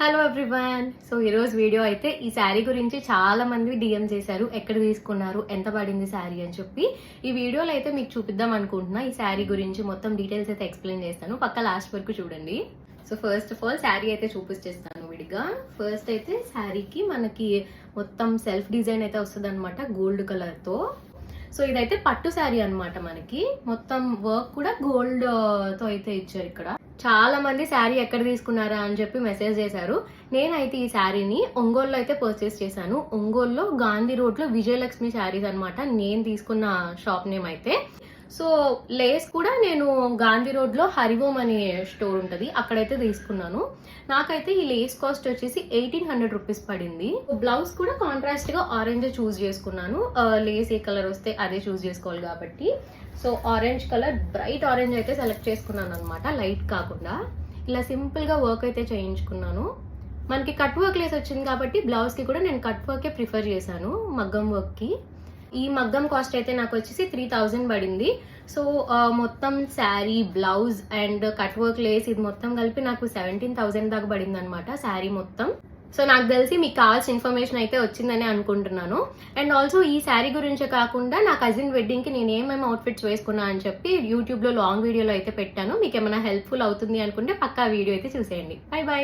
Hello everyone. So ఈరోజు video అయితే ఈ శారీ గురించి చాలా మంది డిఎం చేశారు, ఎక్కడ తీసుకున్నారు, ఎంత పడింది శారీ అని చెప్పి. ఈ వీడియోలో అయితే మీకు చూపిద్దాం అనుకుంటున్నా. ఈ శారీ గురించి మొత్తం డీటెయిల్స్ అయితే ఎక్స్ప్లెయిన్ చేస్తాను, పక్క లాస్ట్ వరకు చూడండి. So first of all sari అయితే చూపిస్తాను విడిగా. ఫస్ట్ అయితే శారీకి మనకి మొత్తం సెల్ఫ్ డిజైన్ అయితే వస్తుంది అనమాట, గోల్డ్ కలర్ తో. సో ఇదైతే పట్టు శారీ అనమాట, మనకి మొత్తం వర్క్ కూడా గోల్డ్ తో అయితే ఇచ్చారు. ఇక్కడ చాలా మంది శారీ ఎక్కడ తీసుకున్నారా అని చెప్పి మెసేజ్ చేశారు. నేనైతే ఈ శారీని ఒంగోలులో అయితే పర్చేస్ చేశాను. ఒంగోలులో గాంధీ రోడ్ లో విజయలక్ష్మి శారీస్ అనమాట నేను తీసుకున్న షాప్ నేమ్ అయితే. సో లేస్ కూడా నేను గాంధీ రోడ్ లో హరిఓం అనే స్టోర్ ఉంటది, అక్కడైతే తీసుకున్నాను. నాకైతే ఈ లేస్ కాస్ట్ వచ్చేసి 1800 రూపీస్ పడింది. బ్లౌజ్ కూడా కాంట్రాస్ట్ గా ఆరెంజ్ చూస్ చేసుకున్నాను. లేస్ ఏ కలర్ వస్తే అదే చూస్ చేసుకోవాలి కాబట్టి. So orange colour, bright orange అయితే సెలెక్ట్ చేసుకున్నాను అనమాట, లైట్ కాకుండా. ఇలా సింపుల్ గా వర్క్ అయితే చేయించుకున్నాను. మనకి కట్ వర్క్ లేస్ వచ్చింది కాబట్టి బ్లౌజ్ కి కూడా నేను కట్ వర్కే ప్రిఫర్ చేశాను మగ్గం వర్క్ కి. ఈ మగ్గం కాస్ట్ అయితే నాకు వచ్చేసి 3000 పడింది. సో మొత్తం sari, blouse and cut work lace ఇది మొత్తం కలిపి నాకు 17,000 దాకా పడింది అనమాట శారీ మొత్తం. సో నాకు తెలిసి మీకు కావాల్సిన ఇన్ఫర్మేషన్ అయితే వచ్చిందని అనుకుంటున్నాను. అండ్ ఆల్సో ఈ శారీ గురించే కాకుండా నా కజిన్ వెడ్డింగ్ కి నేను ఏమేమి అవుట్ఫిట్స్ వేసుకున్నా అని చెప్పి యూట్యూబ్ లో లాంగ్ వీడియోలో అయితే పెట్టాను. మీకు ఏమైనా హెల్ప్ఫుల్ అవుతుంది అనుకుంటే పక్కా వీడియో అయితే చూసేయండి. By by.